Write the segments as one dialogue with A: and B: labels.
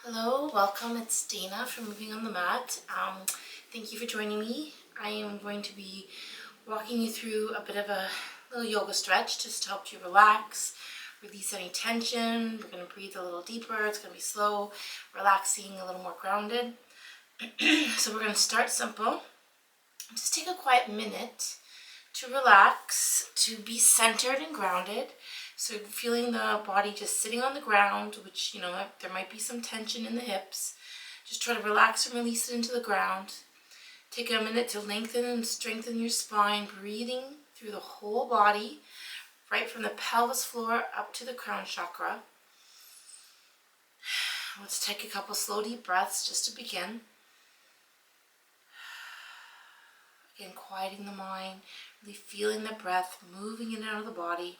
A: Hello, welcome. It's Dana from Moving on the Mat. Thank you for joining me. I am going to be walking you through a bit of a little yoga stretch just to help you relax, release any tension. We're going to breathe a little deeper. It's going to be slow, relaxing, a little more grounded. So we're going to start simple. Just take a quiet minute to relax, to be centered and grounded. So feeling the body just sitting on the ground, which, there might be some tension in the hips. Just try to relax and release it into the ground. Take a minute to lengthen and strengthen your spine, breathing through the whole body, right from the pelvis floor up to the crown chakra. Let's take a couple slow deep breaths just to begin. Again, quieting the mind, really feeling the breath moving in and out of the body.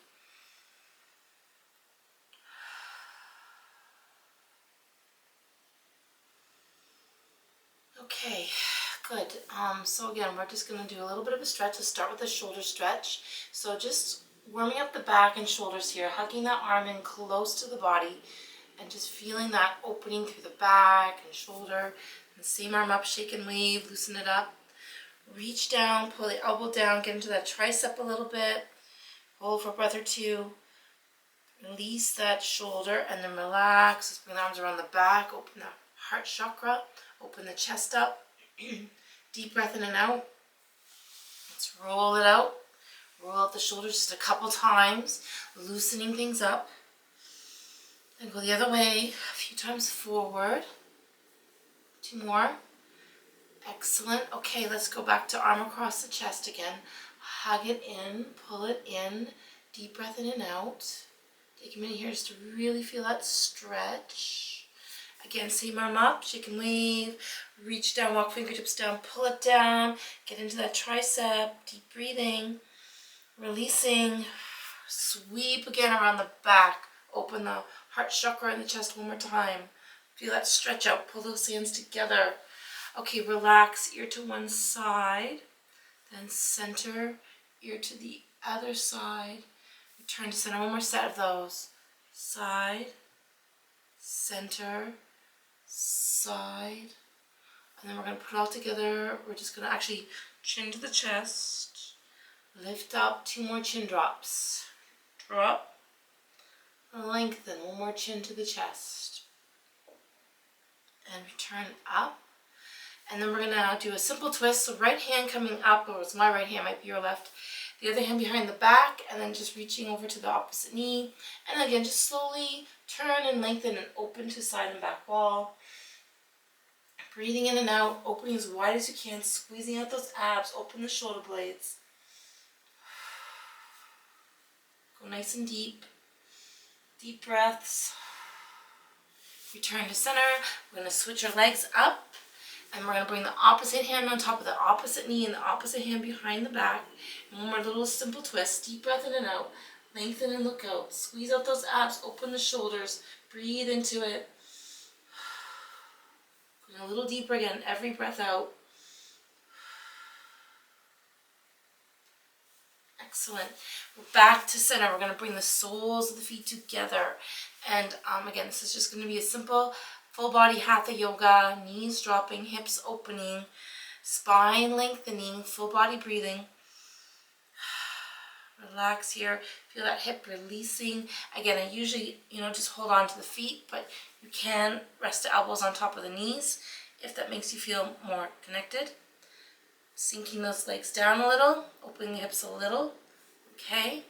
A: Okay, good. So again, we're just going to do a little bit of a stretch. Let's start with the shoulder stretch. So just warming up the back and shoulders here, hugging that arm in close to the body and just feeling that opening through the back and shoulder. And the same arm up, shake and wave, loosen it up. Reach down, pull the elbow down, get into that tricep a little bit. Hold for a breath or two. Release that shoulder and then relax. Let's bring the arms around the back, open the heart chakra. Open the chest up. Deep breath in and out. Let's roll it out. Roll out the shoulders just a couple times, loosening things up. Then go the other way, a few times forward. 2 more. Excellent. Okay, let's go back to arm across the chest again. Hug it in, pull it in. Deep breath in and out. Take a minute here just to really feel that stretch. Again, same arm up, shake and wave, reach down, walk fingertips down, pull it down, get into that tricep, deep breathing, releasing, sweep again around the back, open the heart chakra in the chest one more time. Feel that stretch out, pull those hands together. Okay, relax, ear to one side, then center, ear to the other side, return to center, one more set of those. Side, center, side, and then we're going to put it all together. We're just going to actually chin to the chest, lift up, 2 more chin drops, drop, lengthen, 1 more chin to the chest, and return up. And then we're going to do a simple twist, so right hand coming up, or it's my right hand, might be your left, the other hand behind the back, and then just reaching over to the opposite knee, and again just slowly turn and lengthen and open to side and back wall. Breathing in and out, opening as wide as you can, squeezing out those abs, open the shoulder blades. Go nice and deep. Deep breaths. Return to center. We're going to switch our legs up, and we're going to bring the opposite hand on top of the opposite knee and the opposite hand behind the back. And 1 more little simple twist. Deep breath in and out. Lengthen and look out. Squeeze out those abs, open the shoulders. Breathe into it. Going a little deeper again, every breath out. Excellent. We're back to center. We're going to bring the soles of the feet together. And again, this is just going to be a simple full body Hatha yoga. Knees dropping, hips opening, spine lengthening, full body breathing. Relax here. Feel that hip releasing. Again, I usually, just hold on to the feet, but you can rest the elbows on top of the knees if that makes you feel more connected. Sinking those legs down a little, opening the hips a little. Okay.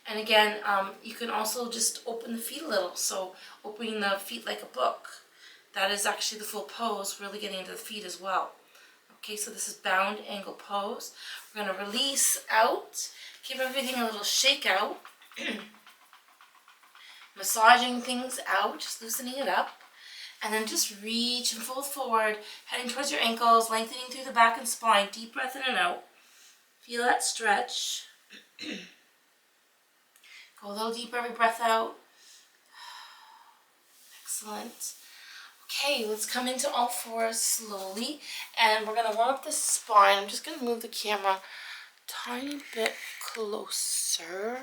A: And again, you can also just open the feet a little. So opening the feet like a book. That is actually the full pose, really getting into the feet as well. Okay, so this is bound angle pose. We're going to release out. Give everything a little shake out. Massaging things out, just loosening it up. And then just reach and fold forward, heading towards your ankles, lengthening through the back and spine. Deep breath in and out. Feel that stretch. Go a little deeper every breath out. Excellent. Okay, let's come into all fours slowly. And we're going to warm up the spine. I'm just going to move the camera a tiny bit closer.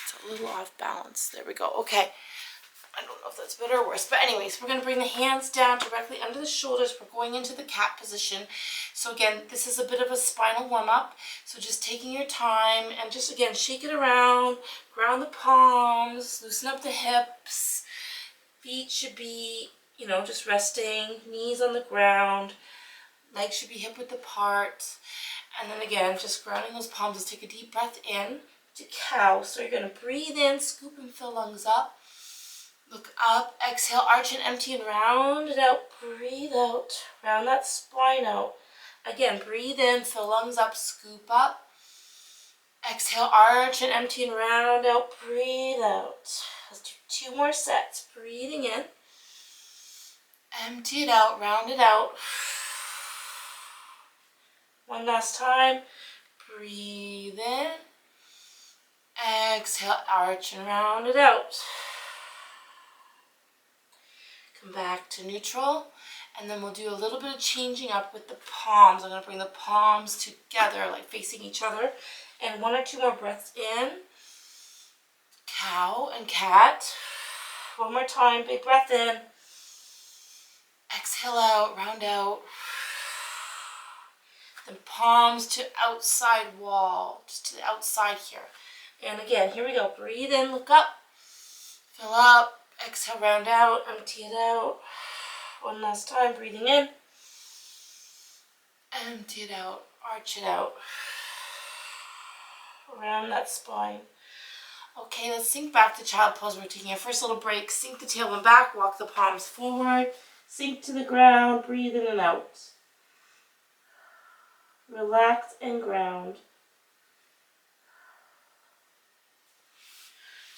A: It's a little off balance. There we go. Okay. I don't know if if that's better or worse. But anyways, we're going to bring the hands down directly under the shoulders. We're going into the cat position. So again, this is a bit of a spinal warm-up. So just taking your time and just, again, shake it around, ground the palms, loosen up the hips. Feet should be, you know, just resting, knees on the ground. Legs should be hip width apart. And then again, just grounding those palms. Let's take a deep breath in to cow. So you're going to breathe in, scoop and fill lungs up. Look up, exhale, arch and empty and round it out. Breathe out, round that spine out. Again, breathe in, fill lungs up, scoop up. Exhale, arch and empty and round out. Breathe out. Let's do 2 more sets. Breathing in. Empty it out, round it out. One last time. Breathe in. Exhale, arch and round it out. Come back to neutral. And then we'll do a little bit of changing up with the palms. I'm going to bring the palms together, like facing each other. And 1 or 2 more breaths in. Cow and cat. One more time, big breath in. Exhale out, round out. Then palms to outside wall, just to the outside here. And again, here we go. Breathe in, look up. Fill up. Exhale, round out, empty it out. One last time, breathing in. Empty it out, arch it out. Around that spine. Okay, let's sink back to child pose. We're taking our first little break. Sink the tailbone back, walk the palms forward. Sink to the ground, breathe in and out. Relax and ground.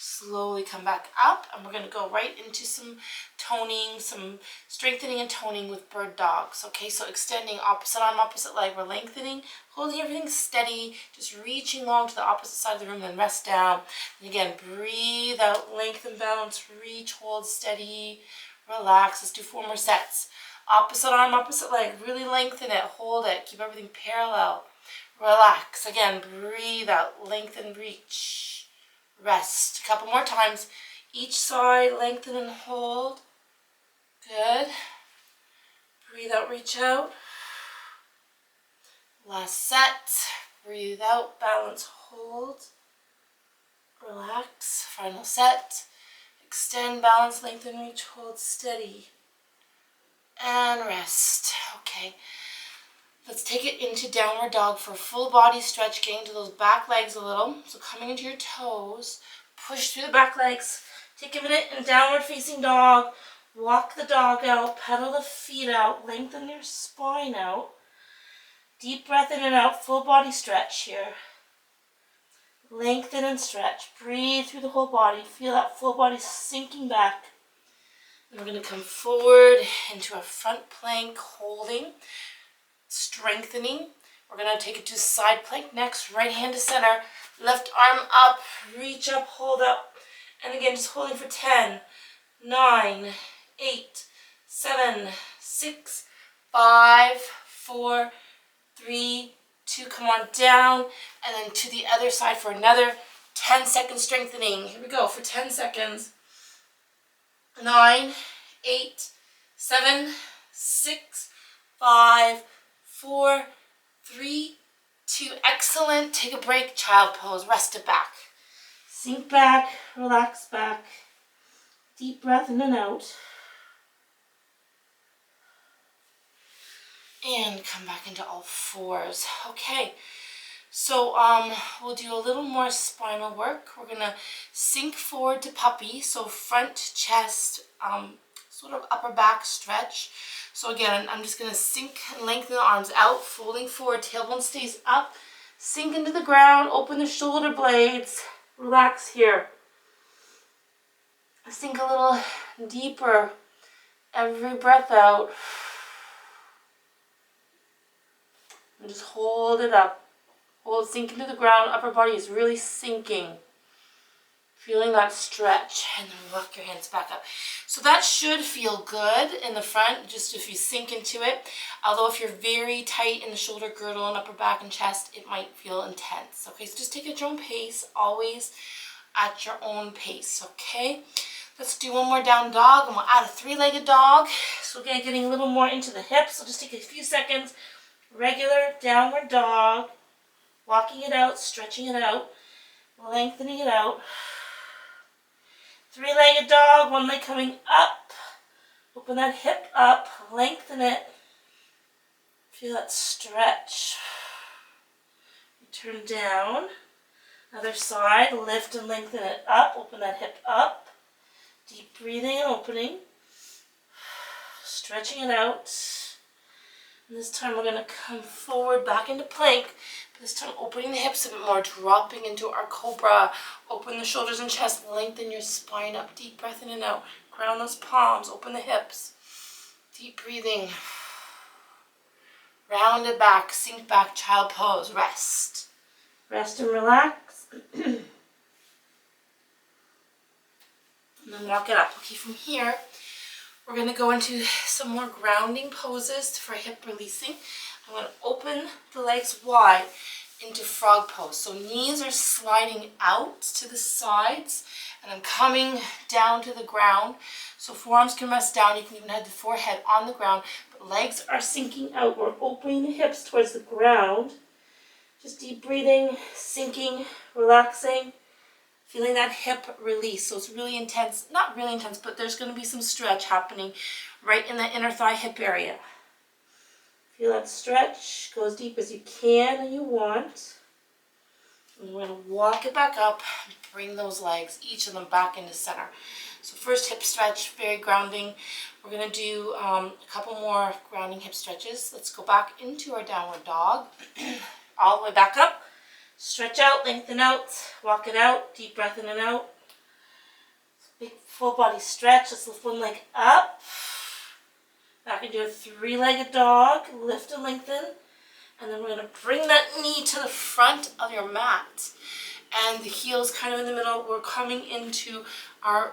A: Slowly come back up, and we're going to go right into some toning, some strengthening and toning with bird dogs. Okay, so extending opposite arm, opposite leg. We're lengthening, holding everything steady, just reaching long to the opposite side of the room, then rest down. And again, breathe out, lengthen, balance, reach, hold steady, relax. Let's do 4 more sets. Opposite arm, opposite leg. Really lengthen it, hold it, keep everything parallel. Relax. Again, breathe out, lengthen, reach. Rest. A couple more times. Each side, lengthen and hold. Good. Breathe out, reach out. Last set. Breathe out, balance, hold. Relax. Final set. Extend, balance, lengthen, reach, hold, steady. And rest. Okay. Let's take it into downward dog for a full body stretch, getting to those back legs a little. So coming into your toes, push through the back legs. Take a minute in downward facing dog. Walk the dog out, pedal the feet out, lengthen your spine out. Deep breath in and out, full body stretch here. Lengthen and stretch. Breathe through the whole body. Feel that full body sinking back. And we're going to come forward into a front plank, holding. Strengthening. We're going to take it to side plank next. Right hand to center. Left arm up. Reach up. Hold up. And again, just holding for 10, 9, 8, 7, 6, 5, 4, 3, 2. Come on down. And then to the other side for another 10-second strengthening. Here we go for 10 seconds. 9, 8, 7, 6, 5, 4, 3, 2. Excellent. Take a break. Child pose. Rest it back. Sink back. Relax back. Deep breath in and out. And come back into all fours. Okay. So we'll do a little more spinal work. We're going to sink forward to puppy. So front, chest, sort of upper back stretch. So again, I'm just going to sink and lengthen the arms out, folding forward, tailbone stays up, sink into the ground, open the shoulder blades, relax here. Sink a little deeper, every breath out. And just hold it up. Hold, sink into the ground, upper body is really sinking. Feeling that stretch, and then walk your hands back up. So that should feel good in the front, just if you sink into it. Although if you're very tight in the shoulder girdle and upper back and chest, it might feel intense. Okay, so just take it at your own pace, always at your own pace, okay? Let's do one more down dog, and we'll add a three-legged dog. So again, getting a little more into the hips. So just take a few seconds. Regular downward dog. Walking it out, stretching it out, lengthening it out. Three-legged dog, one leg coming up. Open that hip up, lengthen it. Feel that stretch. Turn down. Other side, lift and lengthen it up. Open that hip up. Deep breathing and opening. Stretching it out. And this time we're going to come forward back into plank. This time opening the hips a bit more, dropping into our cobra. Open the shoulders and chest, lengthen your spine up. Deep breath in and out. Ground those palms, open the hips. Deep breathing. Round it back, sink back, child pose, rest. Rest and relax. And then walk it up. Okay, from here, we're going to go into some more grounding poses for hip releasing. I'm going to open the legs wide into frog pose. So knees are sliding out to the sides, and I'm coming down to the ground. So forearms can rest down. You can even have the forehead on the ground, but legs are sinking out. We're opening the hips towards the ground. Just deep breathing, sinking, relaxing, feeling that hip release. So it's really intense, not really intense, but there's going to be some stretch happening right in the inner thigh hip area. Feel that stretch, go as deep as you can and you want. And we're going to walk it back up and bring those legs, each of them back into center. So first hip stretch, very grounding. We're going to do a couple more grounding hip stretches. Let's go back into our downward dog. All the way back up. Stretch out, lengthen out, walk it out, deep breath in and out. Big full body stretch. Let's lift one leg up. Back into a three-legged dog. Lift and lengthen. And then we're going to bring that knee to the front of your mat. And the heel's kind of in the middle. We're coming into our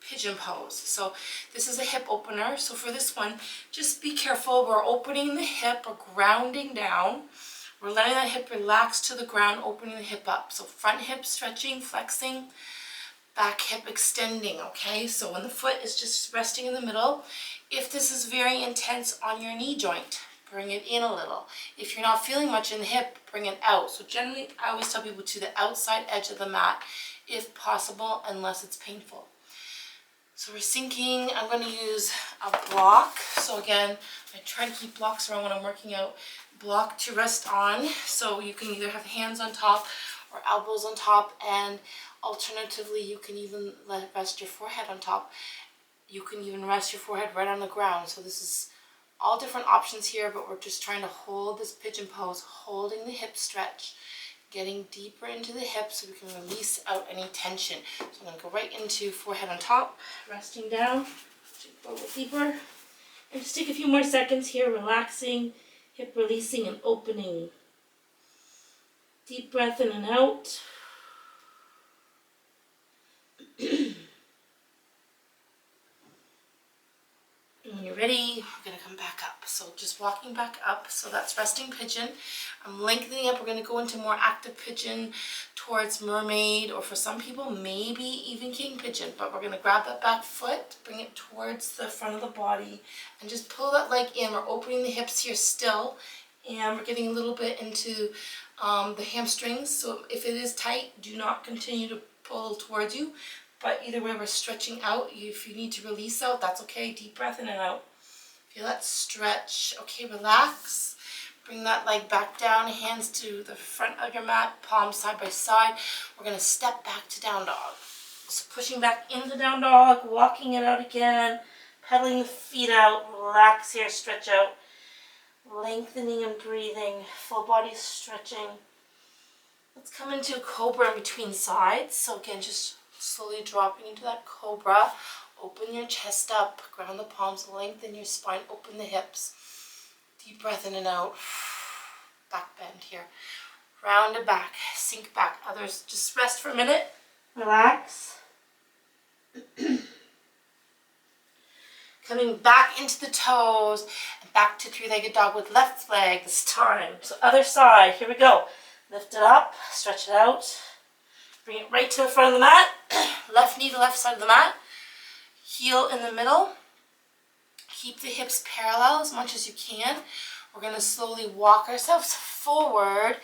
A: pigeon pose. So this is a hip opener. So for this one, just be careful. We're opening the hip, we're grounding down. We're letting that hip relax to the ground, opening the hip up. So front hip stretching, flexing, back hip extending, okay? So when the foot is just resting in the middle, if this is very intense on your knee joint, bring it in a little. If you're not feeling much in the hip, bring it out. So generally, I always tell people to the outside edge of the mat, if possible, unless it's painful. So we're sinking. I'm going to use a block. So again, I try to keep blocks around when I'm working out. Block to rest on. So you can either have hands on top or elbows on top, and alternatively, you can even rest your forehead on top. You can even rest your forehead right on the ground. So this is all different options here, but we're just trying to hold this pigeon pose, holding the hip stretch, getting deeper into the hips so we can release out any tension. So I'm going to go right into forehead on top, resting down, go a little deeper. And just take a few more seconds here, relaxing, hip releasing and opening. Deep breath in and out. And when you're ready, we're going to come back up. So just walking back up. So that's resting pigeon. I'm lengthening up. We're going to go into more active pigeon towards mermaid, or for some people, maybe even king pigeon. But we're going to grab that back foot, bring it towards the front of the body, and just pull that leg in. We're opening the hips here still, and we're getting a little bit into the hamstrings. So if it is tight, do not continue to pull towards you. But either way, we're stretching out. If you need to release out, that's okay. Deep breath in and out. Feel that stretch. Okay, relax. Bring that leg back down, hands to the front of your mat, palms side by side. We're going to step back to down dog. So pushing back into down dog, walking it out again, pedaling the feet out. Relax here, stretch out. Lengthening and breathing, full body stretching. Let's come into a cobra in between sides. So again, just slowly dropping into that cobra. Open your chest up, ground the palms, lengthen your spine, open the hips. Deep breath in and out. Back bend here. Round it back, sink back. Others, just rest for a minute. Relax. Coming back into the toes and back to three-legged dog with left leg this time. So other side, here we go. Lift it up, stretch it out. Bring it right to the front of the mat. Left knee to left side of the mat. Heel in the middle. Keep the hips parallel as much as you can. We're going to slowly walk ourselves forward.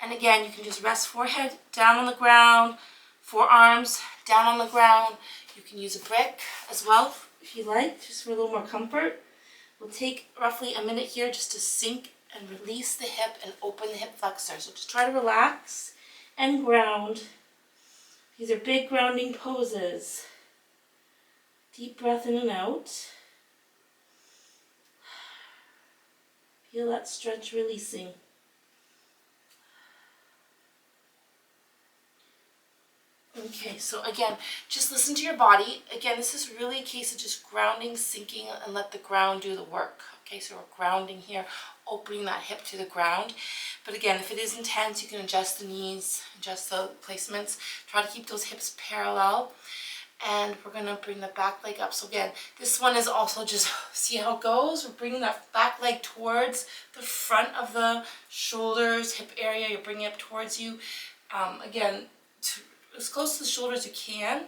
A: And again, you can just rest forehead down on the ground, forearms down on the ground. You can use a brick as well if you like, just for a little more comfort. We'll take roughly a minute here just to sink and release the hip and open the hip flexor. So just try to relax and ground. These are big grounding poses. Deep breath in and out. Feel that stretch releasing. Okay, so again, just listen to your body. Again, this is really a case of just grounding, sinking, and let the ground do the work. Okay, so we're grounding here, opening that hip to the ground. But again, if it is intense, you can adjust the knees, adjust the placements. Try to keep those hips parallel. And we're going to bring the back leg up. So again, this one is also just, see how it goes? We're bringing that back leg towards the front of the shoulders, hip area. You're bringing it up towards you. Again, as close to the shoulders as you can.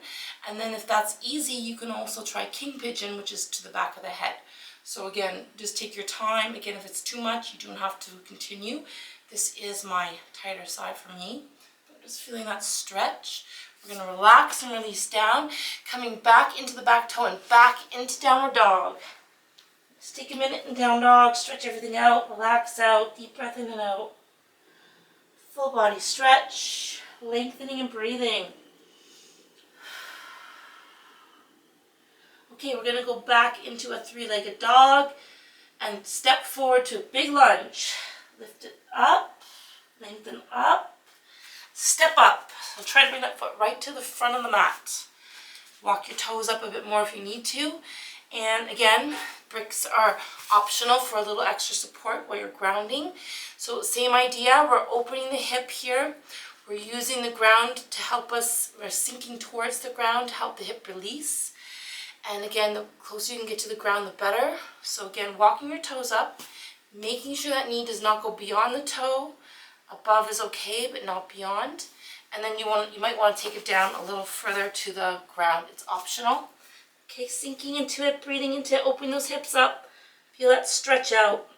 A: And then if that's easy, you can also try king pigeon, which is to the back of the head. So again, just take your time. Again, if it's too much, you don't have to continue. This is my tighter side for me. I'm just feeling that stretch. We're going to relax and release down, coming back into the back toe and back into downward dog. Just take a minute in down dog, stretch everything out, relax out, deep breath in and out. Full body stretch, lengthening and breathing. Okay, we're going to go back into a three-legged dog and step forward to a big lunge. Lift it up, lengthen up, step up. So try to bring that foot right to the front of the mat. Walk your toes up a bit more if you need to. And again, bricks are optional for a little extra support while you're grounding. So same idea, we're opening the hip here. We're using the ground to help us, we're sinking towards the ground to help the hip release. And again, the closer you can get to the ground, the better. So again, walking your toes up, making sure that knee does not go beyond the toe. Above is okay, but not beyond. And then you might want to take it down a little further to the ground. It's optional. Okay, sinking into it, breathing into it, open those hips up. Feel that stretch out.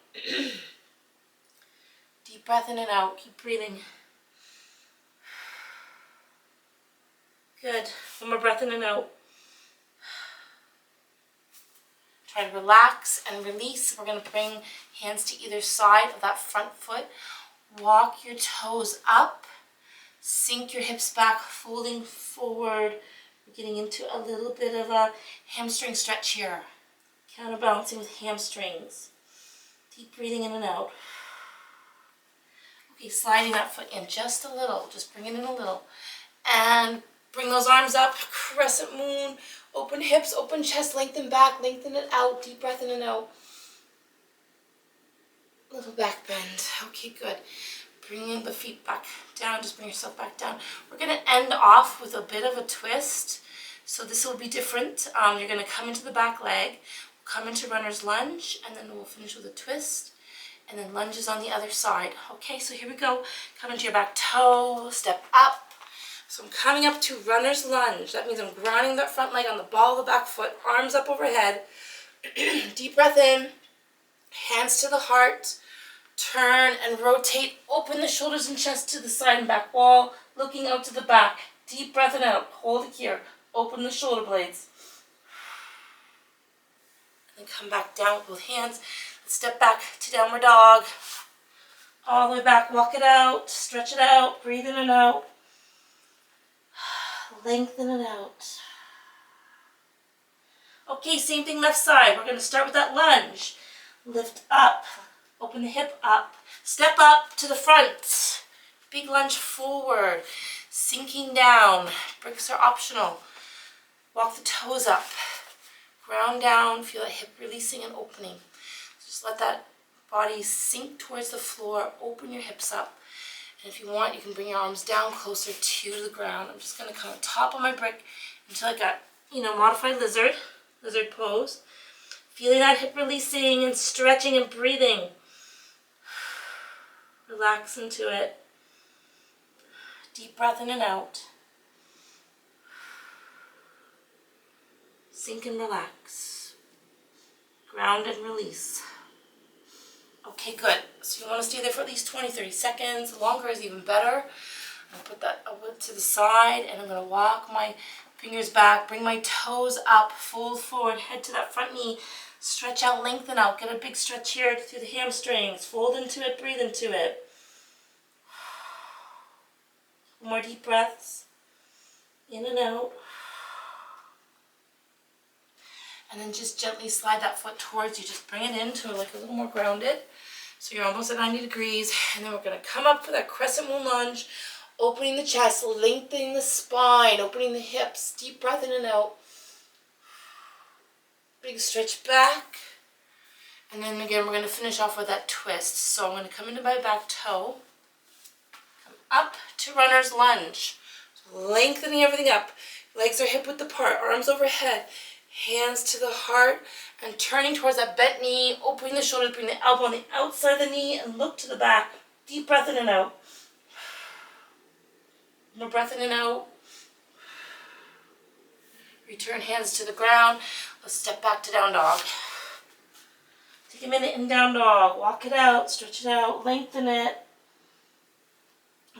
A: Deep breath in and out. Keep breathing. Good. One more breath in and out. Try to relax and release. We're going to bring hands to either side of that front foot. Walk your toes up. Sink your hips back, folding forward. We're getting into a little bit of a hamstring stretch here. Counterbalancing with hamstrings. Deep breathing in and out. Okay, sliding that foot in just a little. Just bring it in a little. And bring those arms up. Crescent moon. Open hips, open chest, lengthen back, lengthen it out. Deep breath in and out. Little back bend. Okay, good. Bringing the feet back down, just bring yourself back down. We're going to end off with a bit of a twist. So this will be different. You're going to come into the back leg, come into runner's lunge, and then we'll finish with a twist. And then lunges on the other side. Okay, so here we go. Come into your back toe, step up. So I'm coming up to runner's lunge. That means I'm grounding that front leg on the ball of the back foot, arms up overhead. Deep breath in, hands to the heart. Turn and rotate. Open the shoulders and chest to the side and back wall. Looking out to the back. Deep breath in and out. Hold it here. Open the shoulder blades. And then come back down with both hands. Step back to downward dog. All the way back. Walk it out. Stretch it out. Breathe in and out. Lengthen it out. Okay, same thing left side. We're going to start with that lunge. Lift up. Open the hip up. Step up to the front. Big lunge forward. Sinking down. Bricks are optional. Walk the toes up. Ground down. Feel that hip releasing and opening. Just let that body sink towards the floor. Open your hips up. And if you want, you can bring your arms down closer to the ground. I'm just going to come on top of my brick until I got, modified lizard pose. Feeling that hip releasing and stretching and breathing. Relax into it. Deep breath in and out. Sink and relax. Ground and release. Okay, good. So you want to stay there for at least 20-30 seconds. Longer is even better. I'll put that to the side, and I'm going to walk my fingers back, bring my toes up, fold forward, head to that front knee, stretch out, lengthen out, get a big stretch here through the hamstrings, fold into it, breathe into it. More deep breaths, in and out. And then just gently slide that foot towards you, just bring it into like a little more grounded. So you're almost at 90 degrees, and then we're going to come up for that crescent moon lunge, opening the chest, lengthening the spine, opening the hips, deep breath in and out. Big stretch back. And then again, we're going to finish off with that twist. So I'm going to come into my back toe, come up to runner's lunge. So lengthening everything up. Legs are hip width apart, arms overhead, hands to the heart, and turning towards that bent knee, opening the shoulders, bring the elbow on the outside of the knee, and look to the back. Deep breath in and out. More breath in and out. Return hands to the ground. Let's step back to down dog. Take a minute in down dog. Walk it out, stretch it out, lengthen it.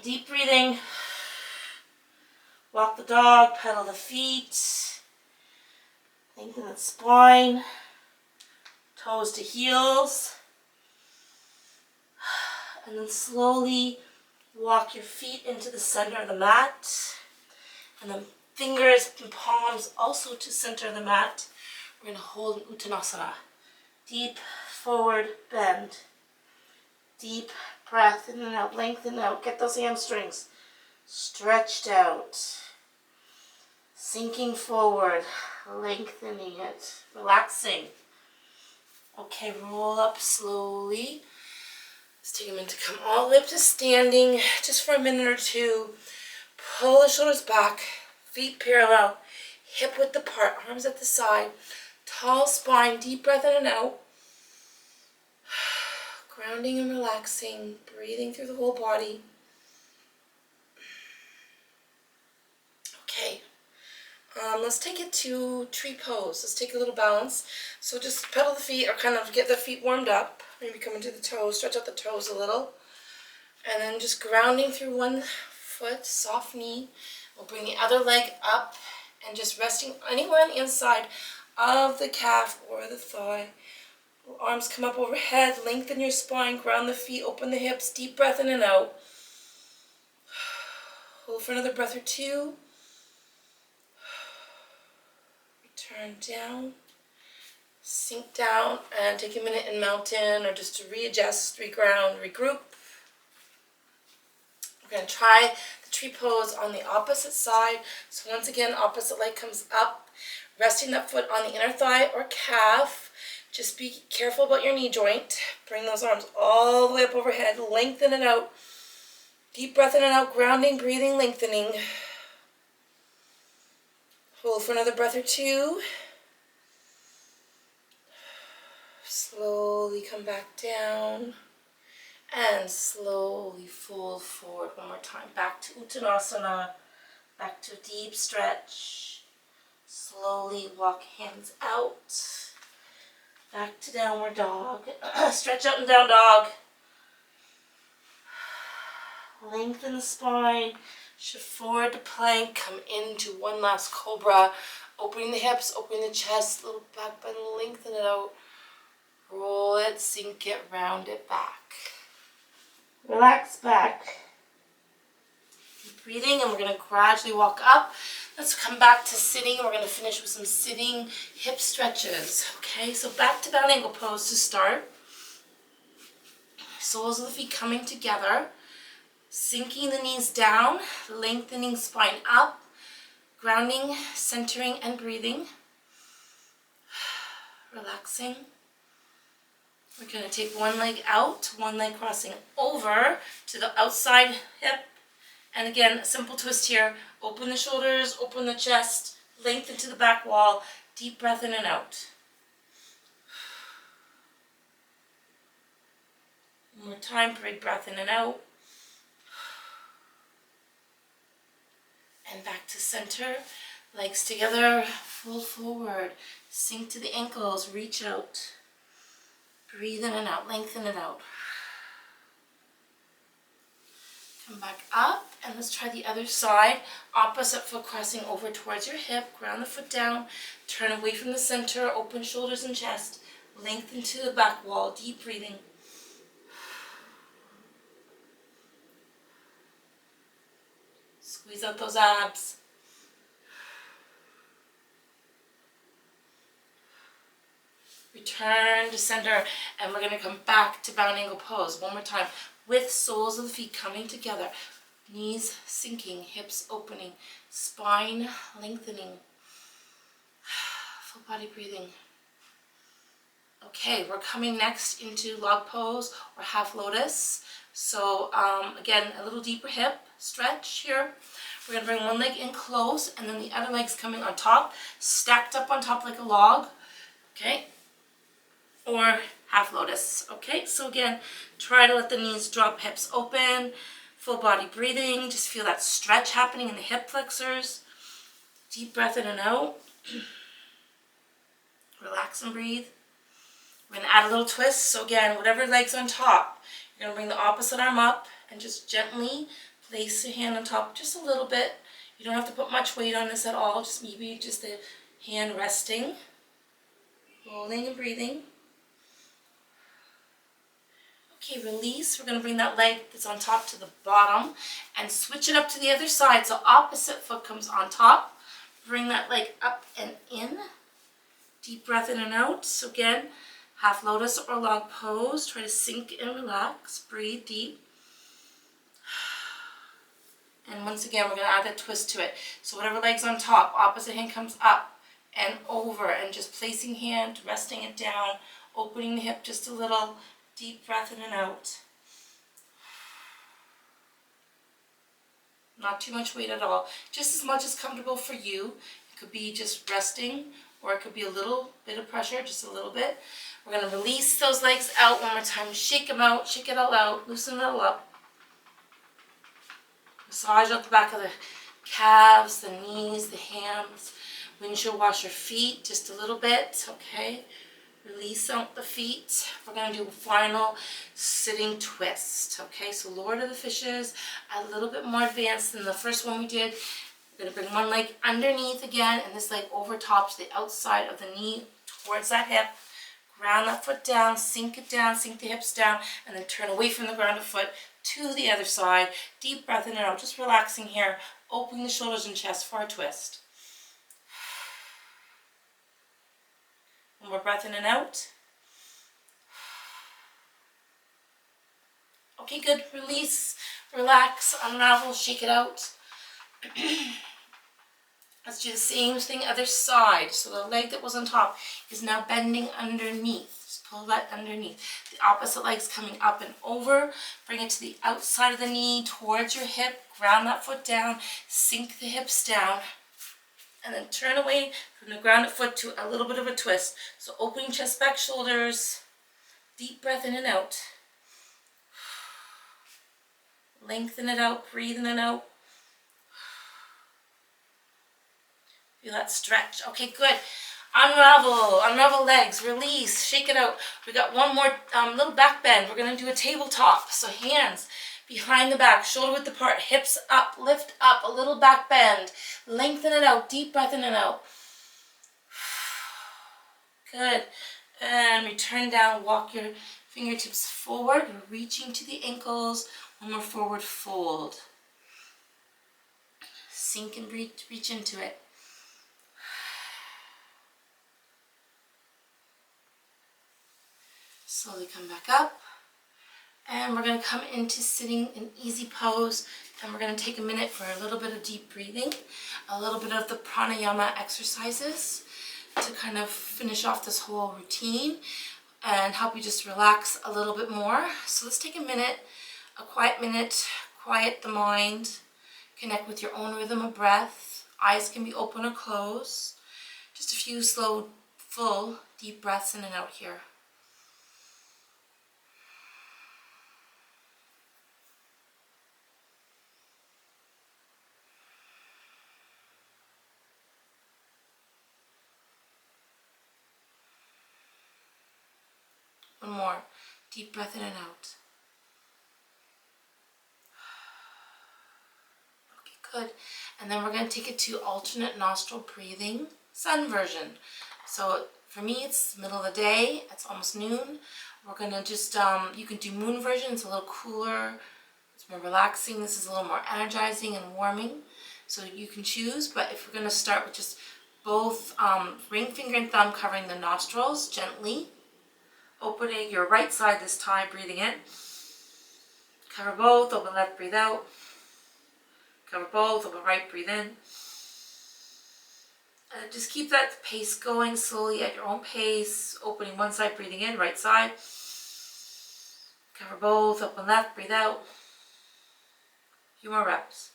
A: Deep breathing. Walk the dog, pedal the feet. Lengthen the spine. Toes to heels. And then slowly walk your feet into the center of the mat. And then fingers and palms also to center of the mat. We're going to hold in Uttanasana. Deep forward bend. Deep breath in and out. Lengthen out. Get those hamstrings stretched out. Sinking forward. Lengthening it. Relaxing. Okay, roll up slowly. Let's take a minute to come all the way up to standing just for a minute or two. Pull the shoulders back. Feet parallel. Hip width apart. Arms at the side. Tall spine. Deep breath in and out. Grounding and relaxing. Breathing through the whole body. Okay. Let's take it to tree pose. Let's take a little balance. So just pedal the feet or kind of get the feet warmed up. Maybe come into the toes, stretch out the toes a little. And then just grounding through one foot, soft knee. We'll bring the other leg up and just resting anywhere on the inside of the calf or the thigh. Arms come up overhead, lengthen your spine, ground the feet, open the hips, deep breath in and out. Hold for another breath or two. Return down. Sink down and take a minute in mountain or just to readjust, reground, regroup. We're going to try the tree pose on the opposite side. So once again, opposite leg comes up, resting that foot on the inner thigh or calf. Just be careful about your knee joint. Bring those arms all the way up overhead, lengthen it out. Deep breath in and out, grounding, breathing, lengthening. Hold for another breath or two. Slowly come back down and slowly fold forward one more time. Back to Uttanasana, back to a deep stretch. Slowly walk hands out. Back to downward dog. Stretch out and down dog. Lengthen the spine. Shift forward to plank. Come into one last cobra. Opening the hips, opening the chest. Little back bend, lengthen it out. Roll it, sink it, round it back. Relax back. Keep breathing, and we're going to gradually walk up. Let's come back to sitting. We're going to finish with some sitting hip stretches. Okay, so back to that angle pose to start. Soles of the feet coming together. Sinking the knees down, lengthening spine up. Grounding, centering, and breathing. Relaxing. We're going to take one leg out, one leg crossing over to the outside hip. And again, a simple twist here. Open the shoulders, open the chest, lengthen to the back wall. Deep breath in and out. One more time, big breath in and out. And back to center. Legs together, fold forward, sink to the ankles, reach out. Breathe in and out, lengthen it out. Come back up, and let's try the other side. Opposite foot crossing over towards your hip, ground the foot down, turn away from the center, open shoulders and chest, lengthen to the back wall, deep breathing. Squeeze out those abs. Return to center, and we're going to come back to bound angle pose one more time with soles of the feet coming together, knees sinking, hips opening, spine lengthening, full body breathing. Okay, we're coming next into log pose or half lotus. So again, a little deeper hip stretch here. We're going to bring one leg in close, and then the other leg's coming on top, stacked up on top like a log. Okay, or half lotus. Okay, so again, try to let the knees drop, hips open, full body breathing. Just feel that stretch happening in the hip flexors. Deep breath in and out. Relax and breathe. We're going to add a little twist. So again, whatever leg's on top, you're going to bring the opposite arm up and just gently place your hand on top just a little bit. You don't have to put much weight on this at all. Just maybe just the hand resting, holding and breathing. Okay, release. We're going to bring that leg that's on top to the bottom and switch it up to the other side. So opposite foot comes on top. Bring that leg up and in. Deep breath in and out. So again, half lotus or log pose. Try to sink and relax. Breathe deep. And once again, we're going to add that twist to it. So whatever leg's on top, opposite hand comes up and over, and just placing hand, resting it down, opening the hip just a little. Deep breath in and out. Not too much weight at all. Just as much as comfortable for you. It could be just resting, or it could be a little bit of pressure, just a little bit. We're going to release those legs out one more time. Shake them out, shake it all out, loosen it all up. Massage out the back of the calves, the knees, the hands. Windshield washer feet just a little bit, okay? Release out the feet. We're going to do a final sitting twist, okay? So Lord of the Fishes, a little bit more advanced than the first one we did. We're going to bring one leg underneath again, and this leg over top to the outside of the knee towards that hip. Ground that foot down, sink the hips down, and then turn away from the grounded foot to the other side. Deep breath in and out, just relaxing here. Opening the shoulders and chest for a twist. One more breath in and out. Okay, good. Release, relax, unravel, shake it out. Let's do the same thing other side. So the leg that was on top is now bending underneath. Just pull that underneath. The opposite leg's coming up and over. Bring it to the outside of the knee, towards your hip. Ground that foot down. Sink the hips down. And then turn away from the grounded foot to a little bit of a twist. So opening chest, back, shoulders. Deep breath in and out. Lengthen it out, breathe in and out. Feel that stretch. Okay, good. Unravel legs, release, shake it out. We got one more little back bend. We're going to do a tabletop. So hands behind the back, shoulder width apart, hips up, lift up, a little back bend. Lengthen it out, deep breath in and out. Good. And return down, walk your fingertips forward, reaching to the ankles. One more forward fold. Sink and reach into it. Slowly come back up. And we're going to come into sitting in easy pose, and we're going to take a minute for a little bit of deep breathing, a little bit of the pranayama exercises to kind of finish off this whole routine and help you just relax a little bit more. So let's take a minute, quiet the mind, connect with your own rhythm of breath. Eyes can be open or closed. Just a few slow, full, deep breaths in and out here. One more. Deep breath in and out. Okay, good. And then we're going to take it to alternate nostril breathing, sun version. So for me, it's middle of the day. It's almost noon. We're going to just, you can do moon version. It's a little cooler. It's more relaxing. This is a little more energizing and warming. So you can choose, but if we're going to start with just both ring finger and thumb covering the nostrils gently. Opening your right side this time, breathing in. Cover both, open left, breathe out. Cover both, open right, breathe in. And just keep that pace going slowly at your own pace. Opening one side, breathing in, right side. Cover both, open left, breathe out. A few more reps.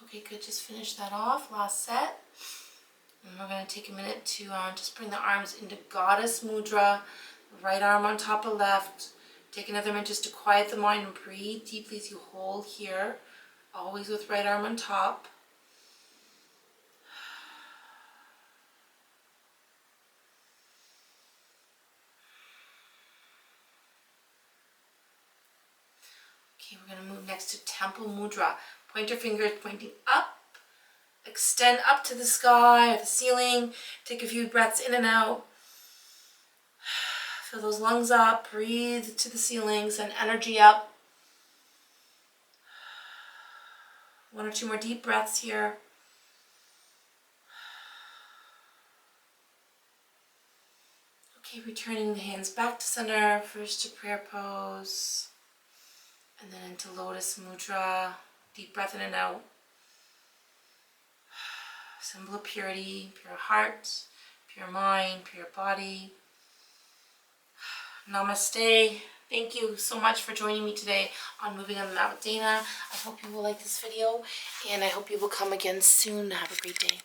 A: Okay, good. Just finish that off. Last set. And we're going to take a minute to just bring the arms into Goddess Mudra. Right arm on top of left. Take another minute just to quiet the mind and breathe deeply as you hold here. Always with right arm on top. Okay, we're going to move next to Temple Mudra. Pointer fingers pointing up. Extend up to the sky or the ceiling. Take a few breaths in and out. Fill those lungs up. Breathe to the ceiling. Send energy up. One or two more deep breaths here. Okay, returning the hands back to center. First to prayer pose. And then into Lotus Mudra. Deep breath in and out. Symbol of purity, pure heart, pure mind, pure body. Namaste. Thank you so much for joining me today on Moving on the Mat with Dana. I hope you will like this video, and I hope you will come again soon. Have a great day.